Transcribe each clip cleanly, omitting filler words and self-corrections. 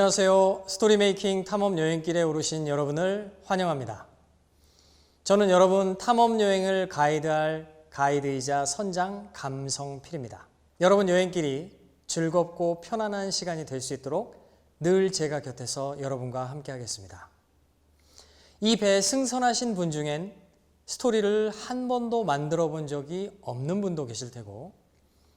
안녕하세요. 스토리메이킹 탐험 여행길에 오르신 여러분을 환영합니다. 저는 여러분 탐험 여행을 가이드할 가이드이자 선장 감성필입니다. 여러분 여행길이 즐겁고 편안한 시간이 될 수 있도록 늘 제가 곁에서 여러분과 함께 하겠습니다. 이 배에 승선하신 분 중엔 스토리를 한 번도 만들어 본 적이 없는 분도 계실 테고,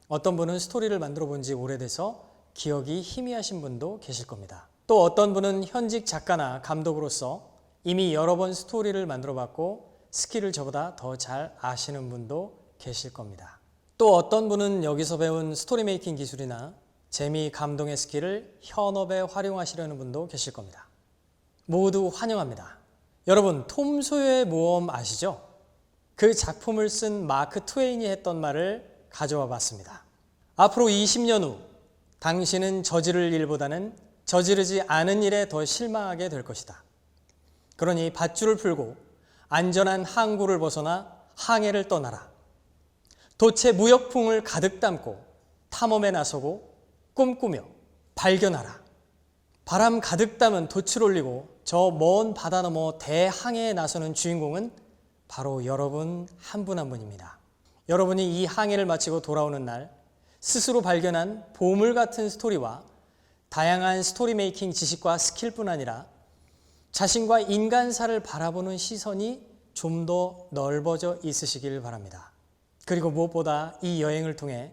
어떤 분은 스토리를 만들어 본 지 오래돼서 기억이 희미하신 분도 계실 겁니다. 또 어떤 분은 현직 작가나 감독으로서 이미 여러 번 스토리를 만들어 봤고 스킬을 저보다 더 잘 아시는 분도 계실 겁니다. 또 어떤 분은 여기서 배운 스토리 메이킹 기술이나 재미, 감동의 스킬을 현업에 활용하시려는 분도 계실 겁니다. 모두 환영합니다. 여러분, 톰 소여의 모험 아시죠? 그 작품을 쓴 마크 트웨인이 했던 말을 가져와 봤습니다. 앞으로 20년 후 당신은 저지를 일보다는 저지르지 않은 일에 더 실망하게 될 것이다. 그러니 밧줄을 풀고 안전한 항구를 벗어나 항해를 떠나라. 돛의 무역풍을 가득 담고 탐험에 나서고 꿈꾸며 발견하라. 바람 가득 담은 돛을 올리고 저 먼 바다 너머 대항해에 나서는 주인공은 바로 여러분 한 분 한 분입니다. 여러분이 이 항해를 마치고 돌아오는 날 스스로 발견한 보물 같은 스토리와 다양한 스토리 메이킹 지식과 스킬뿐 아니라 자신과 인간사를 바라보는 시선이 좀 더 넓어져 있으시길 바랍니다. 그리고 무엇보다 이 여행을 통해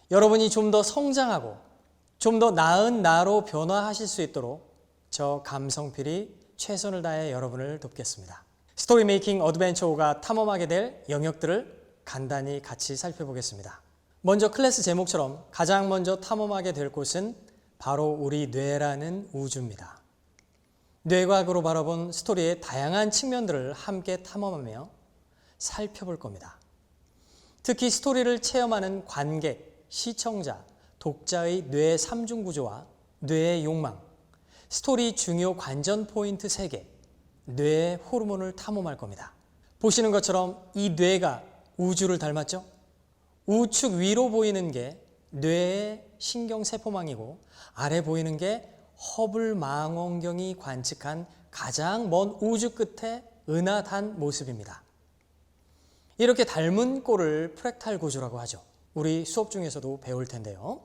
여러분이 좀 더 성장하고 좀 더 나은 나로 변화하실 수 있도록 저 감성필이 최선을 다해 여러분을 돕겠습니다. 스토리 메이킹 어드벤처호가 탐험하게 될 영역들을 간단히 같이 살펴보겠습니다. 먼저 클래스 제목처럼 가장 먼저 탐험하게 될 곳은 바로 우리 뇌라는 우주입니다. 뇌과학으로 바라본 스토리의 다양한 측면들을 함께 탐험하며 살펴볼 겁니다. 특히 스토리를 체험하는 관객, 시청자, 독자의 뇌 3중 구조와 뇌의 욕망, 스토리 중요 관전 포인트 3개, 뇌의 호르몬을 탐험할 겁니다. 보시는 것처럼 이 뇌가 우주를 닮았죠? 우측 위로 보이는 게 뇌의 신경세포망이고 아래 보이는 게 허블 망원경이 관측한 가장 먼 우주 끝의 은하단 모습입니다. 이렇게 닮은 꼴을 프랙탈 구조라고 하죠. 우리 수업 중에서도 배울 텐데요.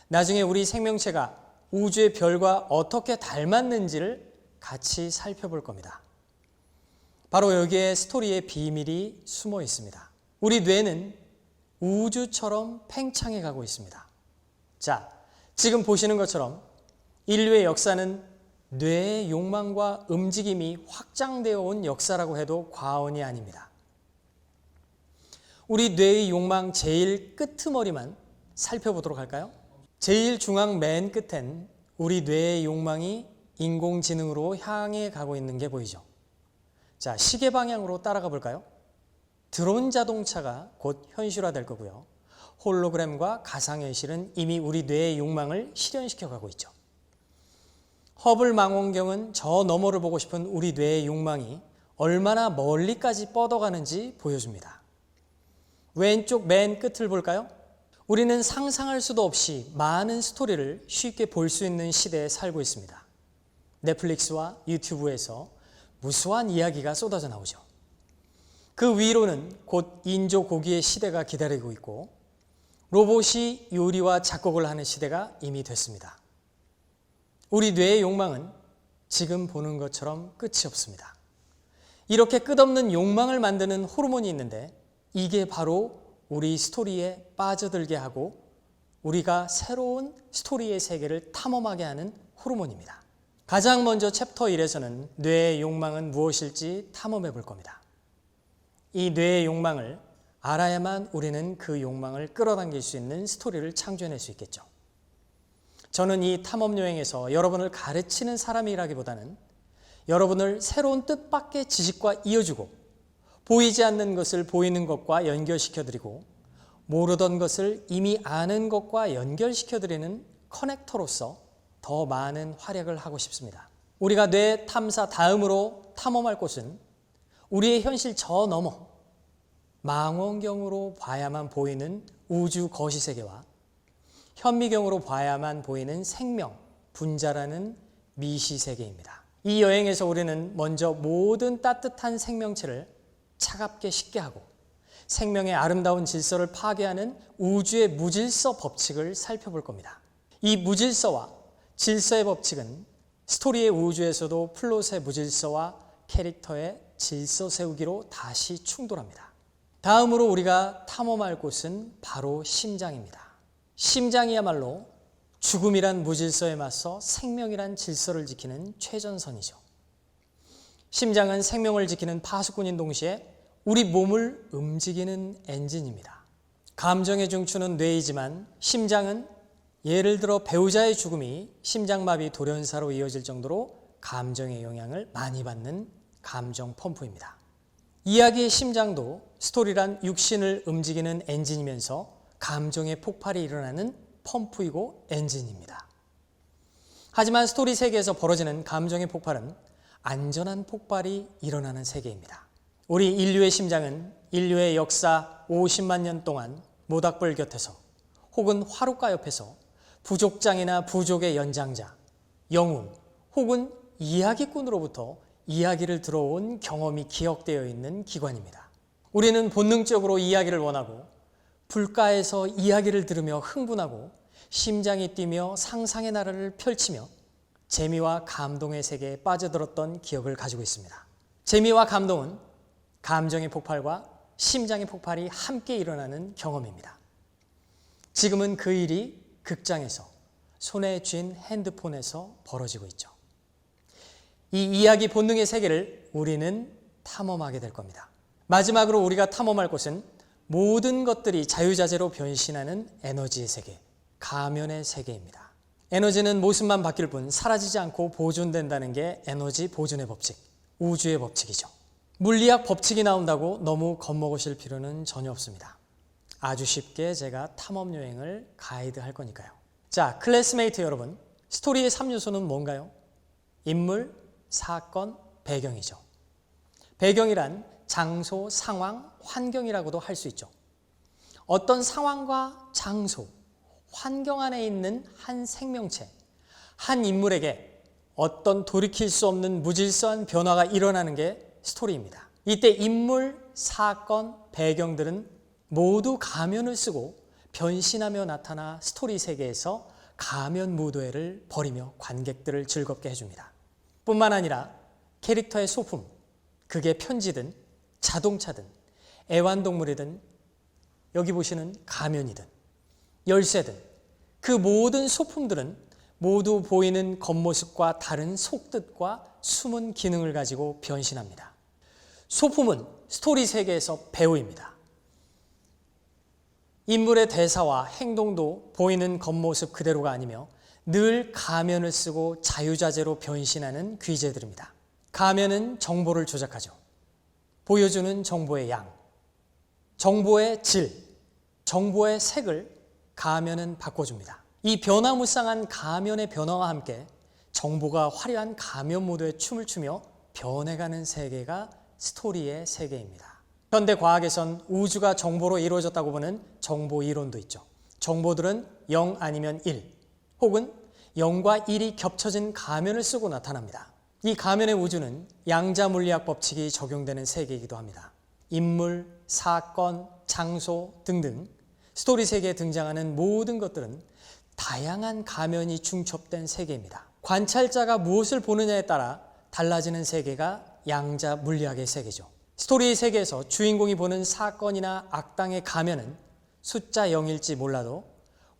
나중에 우리 생명체가 우주의 별과 어떻게 닮았는지를 같이 살펴볼 겁니다. 바로 여기에 스토리의 비밀이 숨어 있습니다. 우리 뇌는 우주처럼 팽창해 가고 있습니다. 자, 지금 보시는 것처럼 인류의 역사는 뇌의 욕망과 움직임이 확장되어 온 역사라고 해도 과언이 아닙니다. 우리 뇌의 욕망 제일 끄트머리만 살펴보도록 할까요? 제일 중앙 맨 끝엔 우리 뇌의 욕망이 인공지능으로 향해 가고 있는 게 보이죠? 자, 시계 방향으로 따라가 볼까요? 드론 자동차가 곧 현실화될 거고요. 홀로그램과 가상현실은 이미 우리 뇌의 욕망을 실현시켜 가고 있죠. 허블 망원경은 저 너머를 보고 싶은 우리 뇌의 욕망이 얼마나 멀리까지 뻗어가는지 보여줍니다. 왼쪽 맨 끝을 볼까요? 우리는 상상할 수도 없이 많은 스토리를 쉽게 볼 수 있는 시대에 살고 있습니다. 넷플릭스와 유튜브에서 무수한 이야기가 쏟아져 나오죠. 그 위로는 곧 인조고기의 시대가 기다리고 있고 로봇이 요리와 작곡을 하는 시대가 이미 됐습니다. 우리 뇌의 욕망은 지금 보는 것처럼 끝이 없습니다. 이렇게 끝없는 욕망을 만드는 호르몬이 있는데 이게 바로 우리 스토리에 빠져들게 하고 우리가 새로운 스토리의 세계를 탐험하게 하는 호르몬입니다. 가장 먼저 챕터 1에서는 뇌의 욕망은 무엇일지 탐험해 볼 겁니다. 이 뇌의 욕망을 알아야만 우리는 그 욕망을 끌어당길 수 있는 스토리를 창조해낼 수 있겠죠. 저는 이 탐험 여행에서 여러분을 가르치는 사람이라기보다는 여러분을 새로운 뜻밖의 지식과 이어주고 보이지 않는 것을 보이는 것과 연결시켜드리고 모르던 것을 이미 아는 것과 연결시켜드리는 커넥터로서 더 많은 활약을 하고 싶습니다. 우리가 뇌 탐사 다음으로 탐험할 곳은 우리의 현실 저 너머 망원경으로 봐야만 보이는 우주 거시세계와 현미경으로 봐야만 보이는 생명, 분자라는 미시세계입니다. 이 여행에서 우리는 먼저 모든 따뜻한 생명체를 차갑게 식게 하고 생명의 아름다운 질서를 파괴하는 우주의 무질서 법칙을 살펴볼 겁니다. 이 무질서와 질서의 법칙은 스토리의 우주에서도 플롯의 무질서와 캐릭터의 질서 세우기로 다시 충돌합니다. 다음으로 우리가 탐험할 곳은 바로 심장입니다. 심장이야말로 죽음이란 무질서에 맞서 생명이란 질서를 지키는 최전선이죠. 심장은 생명을 지키는 파수꾼인 동시에 우리 몸을 움직이는 엔진입니다. 감정의 중추는 뇌이지만 심장은 예를 들어 배우자의 죽음이 심장마비 돌연사로 이어질 정도로 감정의 영향을 많이 받는 감정 펌프입니다. 이야기의 심장도 스토리란 육신을 움직이는 엔진이면서 감정의 폭발이 일어나는 펌프이고 엔진입니다. 하지만 스토리 세계에서 벌어지는 감정의 폭발은 안전한 폭발이 일어나는 세계입니다. 우리 인류의 심장은 인류의 역사 50만 년 동안 모닥불 곁에서 혹은 화롯가 옆에서 부족장이나 부족의 연장자, 영웅 혹은 이야기꾼으로부터 이야기를 들어온 경험이 기억되어 있는 기관입니다. 우리는 본능적으로 이야기를 원하고 불가에서 이야기를 들으며 흥분하고 심장이 뛰며 상상의 나라를 펼치며 재미와 감동의 세계에 빠져들었던 기억을 가지고 있습니다. 재미와 감동은 감정의 폭발과 심장의 폭발이 함께 일어나는 경험입니다. 지금은 그 일이 극장에서 손에 쥔 핸드폰에서 벌어지고 있죠. 이 이야기 본능의 세계를 우리는 탐험하게 될 겁니다. 마지막으로 우리가 탐험할 곳은 모든 것들이 자유자재로 변신하는 에너지의 세계, 가면의 세계입니다. 에너지는 모습만 바뀔 뿐 사라지지 않고 보존된다는 게 에너지 보존의 법칙, 우주의 법칙이죠. 물리학 법칙이 나온다고 너무 겁먹으실 필요는 전혀 없습니다. 아주 쉽게 제가 탐험 여행을 가이드할 거니까요. 자, 클래스메이트 여러분, 스토리의 3요소는 뭔가요? 인물, 사건, 배경이죠. 배경이란 장소, 상황, 환경이라고도 할 수 있죠. 어떤 상황과 장소, 환경 안에 있는 한 생명체, 한 인물에게 어떤 돌이킬 수 없는 무질서한 변화가 일어나는 게 스토리입니다. 이때 인물, 사건, 배경들은 모두 가면을 쓰고 변신하며 나타나 스토리 세계에서 가면 무도회를 벌이며 관객들을 즐겁게 해줍니다. 뿐만 아니라 캐릭터의 소품, 그게 편지든 자동차든 애완동물이든 여기 보시는 가면이든 열쇠든 그 모든 소품들은 모두 보이는 겉모습과 다른 속뜻과 숨은 기능을 가지고 변신합니다. 소품은 스토리 세계에서 배우입니다. 인물의 대사와 행동도 보이는 겉모습 그대로가 아니며 늘 가면을 쓰고 자유자재로 변신하는 귀재들입니다. 가면은 정보를 조작하죠. 보여주는 정보의 양, 정보의 질, 정보의 색을 가면은 바꿔줍니다. 이 변화무쌍한 가면의 변화와 함께 정보가 화려한 가면 모드의 춤을 추며 변해가는 세계가 스토리의 세계입니다. 현대 과학에선 우주가 정보로 이루어졌다고 보는 정보 이론도 있죠. 정보들은 0 아니면 1 혹은 0과 1이 겹쳐진 가면을 쓰고 나타납니다. 이 가면의 우주는 양자 물리학 법칙이 적용되는 세계이기도 합니다. 인물, 사건, 장소 등등 스토리 세계에 등장하는 모든 것들은 다양한 가면이 중첩된 세계입니다. 관찰자가 무엇을 보느냐에 따라 달라지는 세계가 양자 물리학의 세계죠. 스토리의 세계에서 주인공이 보는 사건이나 악당의 가면은 숫자 0일지 몰라도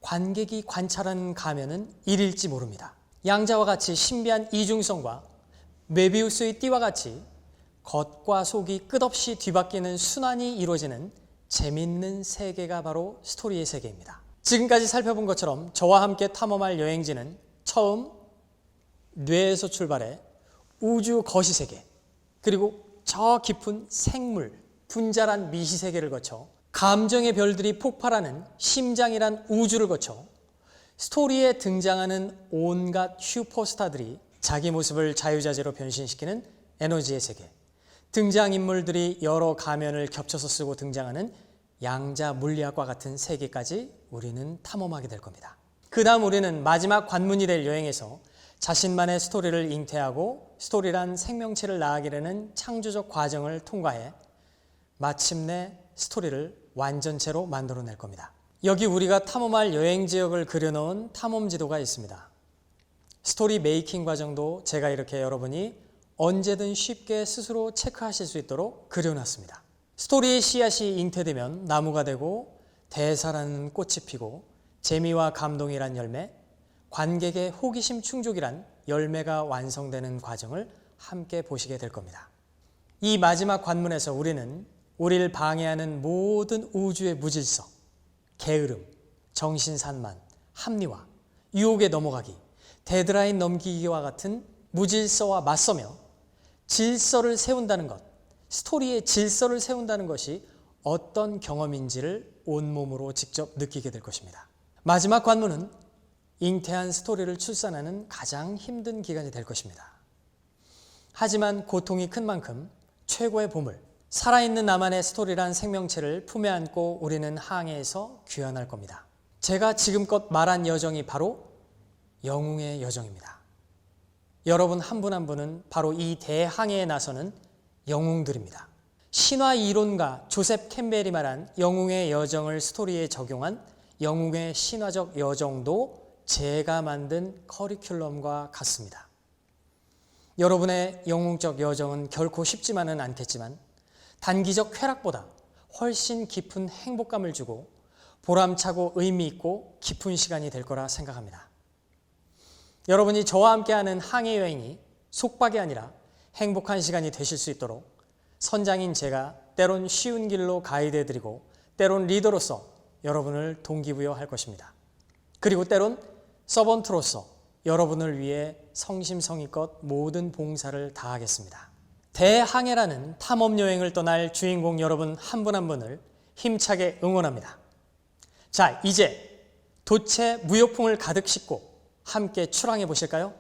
관객이 관찰하는 가면은 1일지 모릅니다. 양자와 같이 신비한 이중성과 메비우스의 띠와 같이 겉과 속이 끝없이 뒤바뀌는 순환이 이루어지는 재밌는 세계가 바로 스토리의 세계입니다. 지금까지 살펴본 것처럼 저와 함께 탐험할 여행지는 처음 뇌에서 출발해 우주 거시세계, 그리고 저 깊은 생물, 분자란 미시세계를 거쳐 감정의 별들이 폭발하는 심장이란 우주를 거쳐 스토리에 등장하는 온갖 슈퍼스타들이 자기 모습을 자유자재로 변신시키는 에너지의 세계, 등장인물들이 여러 가면을 겹쳐서 쓰고 등장하는 양자 물리학과 같은 세계까지 우리는 탐험하게 될 겁니다. 그 다음 우리는 마지막 관문이 될 여행에서 자신만의 스토리를 잉태하고 스토리란 생명체를 낳게 되는 창조적 과정을 통과해 마침내 스토리를 완전체로 만들어낼 겁니다. 여기 우리가 탐험할 여행 지역을 그려놓은 탐험 지도가 있습니다. 스토리 메이킹 과정도 제가 이렇게 여러분이 언제든 쉽게 스스로 체크하실 수 있도록 그려놨습니다. 스토리의 씨앗이 잉태되면 나무가 되고 대사라는 꽃이 피고 재미와 감동이란 열매, 관객의 호기심 충족이란 열매가 완성되는 과정을 함께 보시게 될 겁니다. 이 마지막 관문에서 우리는 우리를 방해하는 모든 우주의 무질서, 게으름, 정신산만, 합리화, 유혹에 넘어가기, 데드라인 넘기기와 같은 무질서와 맞서며 질서를 세운다는 것, 스토리의 질서를 세운다는 것이 어떤 경험인지를 온몸으로 직접 느끼게 될 것입니다. 마지막 관문은 잉태한 스토리를 출산하는 가장 힘든 기간이 될 것입니다. 하지만 고통이 큰 만큼 최고의 보물, 살아있는 나만의 스토리란 생명체를 품에 안고 우리는 항해에서 귀환할 겁니다. 제가 지금껏 말한 여정이 바로 영웅의 여정입니다. 여러분 한 분 한 분은 바로 이 대항해에 나서는 영웅들입니다. 신화 이론가 조셉 캠벨이 말한 영웅의 여정을 스토리에 적용한 영웅의 신화적 여정도 제가 만든 커리큘럼과 같습니다. 여러분의 영웅적 여정은 결코 쉽지만은 않겠지만 단기적 쾌락보다 훨씬 깊은 행복감을 주고 보람차고 의미 있고 깊은 시간이 될 거라 생각합니다. 여러분이 저와 함께하는 항해 여행이 속박이 아니라 행복한 시간이 되실 수 있도록 선장인 제가 때론 쉬운 길로 가이드해드리고 때론 리더로서 여러분을 동기부여할 것입니다. 그리고 때론 서번트로서 여러분을 위해 성심성의껏 모든 봉사를 다하겠습니다. 대항해라는 탐험여행을 떠날 주인공 여러분 한 분 한 분을 힘차게 응원합니다. 자, 이제 돛에 무역풍을 가득 싣고 함께 출항해 보실까요?